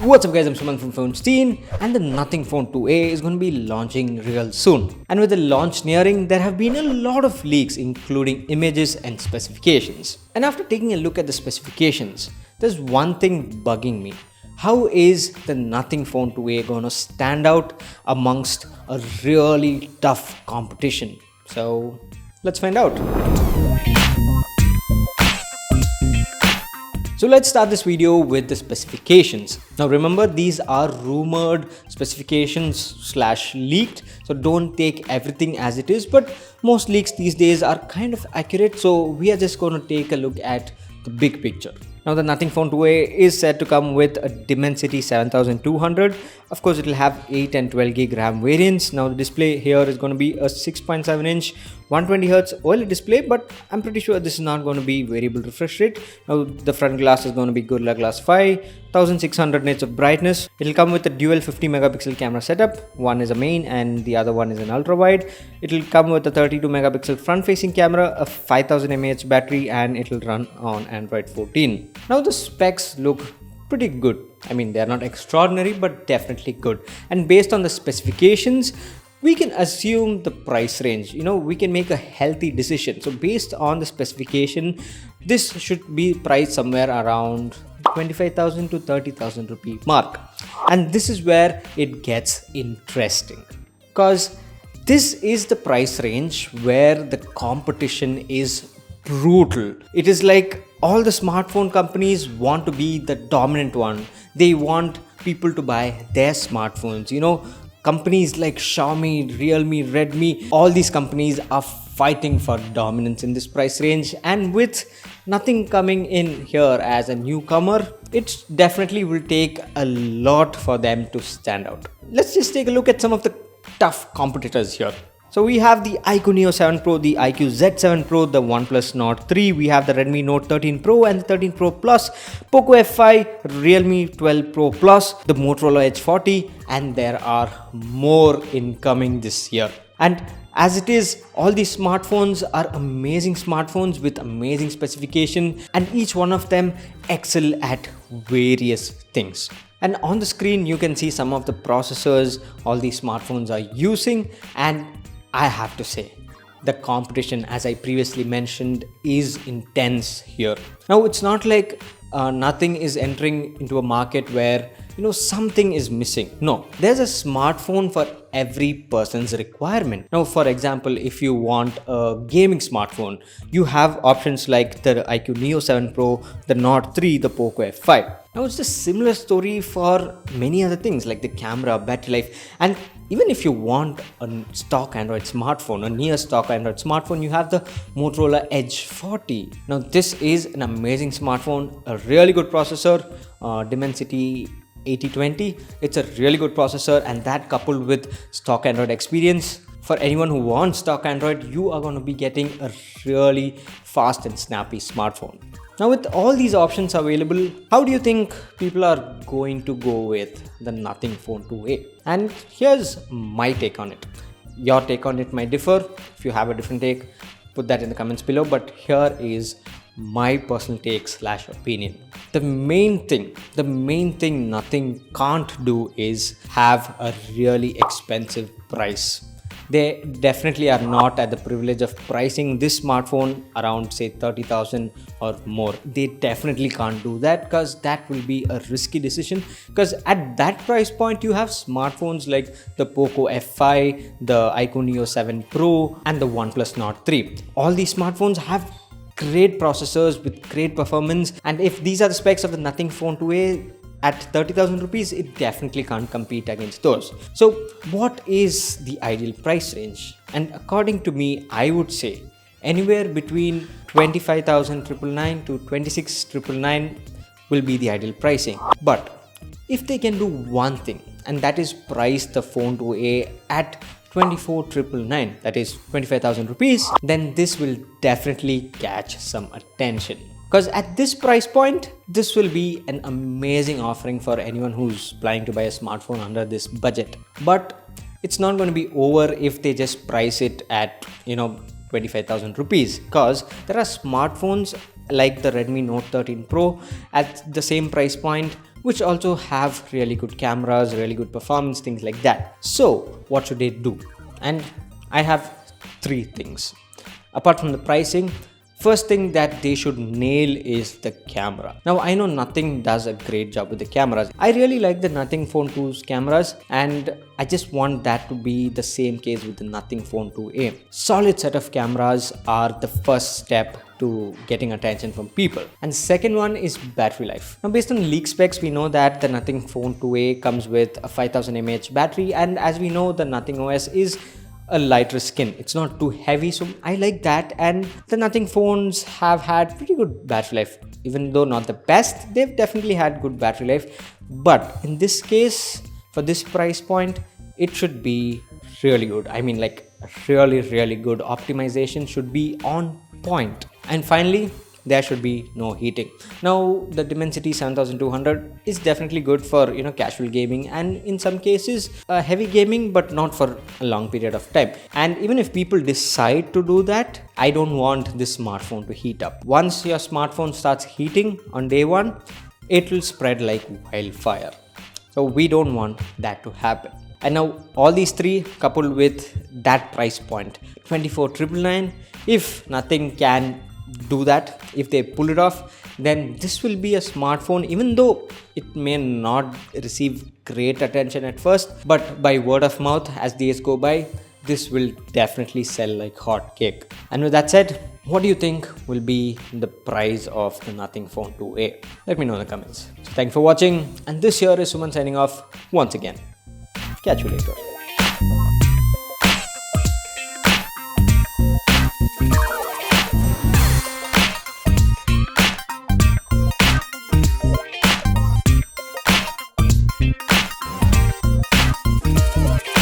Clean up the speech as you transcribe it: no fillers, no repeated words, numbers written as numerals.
What's up guys, I'm Suman from Phonestein, and the Nothing Phone 2a is going to be launching real soon. And with the launch nearing, there have been a lot of leaks including images and specifications. And after taking a look at the specifications, there's one thing bugging me. How is the Nothing Phone 2a going to stand out amongst a really tough competition? So let's find out. So let's start this video with the specifications. Now remember, these are rumored specifications / leaked, so don't take everything as it is, but most leaks these days are kind of accurate, so we are just going to take a look at the big picture. Now the Nothing Phone 2a is said to come with a Dimensity 7200. Of course, it will have 8 and 12 gig RAM variants. Now the display here is going to be a 6.7 inch 120Hz OLED display, but I'm pretty sure this is not going to be variable refresh rate. Now the front glass is going to be Gorilla Glass 5, 1600 nits of brightness. It will come with a dual 50 megapixel camera setup. One is a main and the other one is an ultra wide. It will come with a 32 megapixel front facing camera, a 5000 mAh battery, and it will run on Android 14. Now the specs look pretty good. I mean, they're not extraordinary, but definitely good. And based on the specifications, we can assume the price range. We can make a healthy decision. So based on the specification, this should be priced somewhere around 25,000 to 30,000 rupee mark. And this is where it gets interesting, because this is the price range where the competition is brutal. It is like all the smartphone companies want to be the dominant one. They want people to buy their smartphones. Companies like Xiaomi, Realme, Redmi, all these companies are fighting for dominance in this price range. And with Nothing coming in here as a newcomer, it definitely will take a lot for them to stand out. Let's just take a look at some of the tough competitors here. So we have the iQOO Neo 7 Pro, the iQOO Z7 Pro, the OnePlus Nord 3, we have the Redmi Note 13 Pro and the 13 Pro Plus, Poco F5, Realme 12 Pro Plus, the Motorola Edge 40, and there are more incoming this year. And as it is, all these smartphones are amazing smartphones with amazing specification, and each one of them excel at various things. And on the screen, you can see some of the processors all these smartphones are using, and I have to say, the competition, as I previously mentioned, is intense here. Now, it's not like Nothing is entering into a market where something is missing. No, there's a smartphone for every person's requirement. Now, for example, if you want a gaming smartphone, you have options like the iQOO Neo 7 Pro, the Nord 3, the Poco F5. Now, it's a similar story for many other things like the camera, battery life, and even if you want a stock Android smartphone, a near stock Android smartphone, you have the Motorola Edge 40. Now, this is an amazing smartphone, a really good processor, Dimensity 8020. It's a really good processor, and that coupled with stock Android experience, for anyone who wants stock Android, you are going to be getting a really fast and snappy smartphone. Now, with all these options available, how do you think people are going to go with the Nothing Phone 2a? And here's my take on it. Your take on it might differ. If you have a different take, put that in the comments below. But here is my personal take / opinion. The main thing Nothing can't do is have a really expensive price. They definitely are not at the privilege of pricing this smartphone around say 30,000 or more. They definitely can't do that, because that will be a risky decision, because at that price point you have smartphones like the Poco F5, the iQOO Neo 7 Pro, and the OnePlus Nord 3. All these smartphones have great processors with great performance, and if these are the specs of the Nothing Phone 2a at 30,000 rupees, it definitely can't compete against those. So what is the ideal price range? And according to me, I would say anywhere between 25,999 to 26,999 will be the ideal pricing. But if they can do one thing, and that is price the Phone 2a at 24,999, that is 25,000 rupees, then this will definitely catch some attention. Because at this price point, this will be an amazing offering for anyone who's planning to buy a smartphone under this budget. But it's not going to be over if they just price it at 25,000 rupees, because there are smartphones like the Redmi Note 13 Pro at the same price point which also have really good cameras, really good performance, things like that. So what should they do? And I have three things. Apart from the pricing, first thing that they should nail is the camera. Now I know Nothing does a great job with the cameras. I really like the Nothing Phone 2's cameras, and I just want that to be the same case with the Nothing Phone 2a. Solid set of cameras are the first step to getting attention from people. And second one is battery life. Now based on leak specs, we know that the Nothing Phone 2a comes with a 5000 mAh battery, and as we know, the Nothing OS is a lighter skin. It's not too heavy, so I like that. And the Nothing phones have had pretty good battery life. Even though not the best, they've definitely had good battery life. But in this case, for this price point, it should be really good. I mean, like really good. Optimization should be on point. And finally, there should be no heating. Now the Dimensity 7200 is definitely good for casual gaming, and in some cases heavy gaming, but not for a long period of time. And even if people decide to do that, I don't want this smartphone to heat up. Once your smartphone starts heating on day one, it will spread like wildfire. So we don't want that to happen. And now all these three coupled with that price point, 24,999, if Nothing can do that, if they pull it off, then this will be a smartphone, even though it may not receive great attention at first, but by word of mouth as days go by, this will definitely sell like hot cake. And with that said, what do you think will be the price of the Nothing Phone 2a? Let me know in the comments. So thanks for watching, and this here is Suman signing off once again. Catch you later.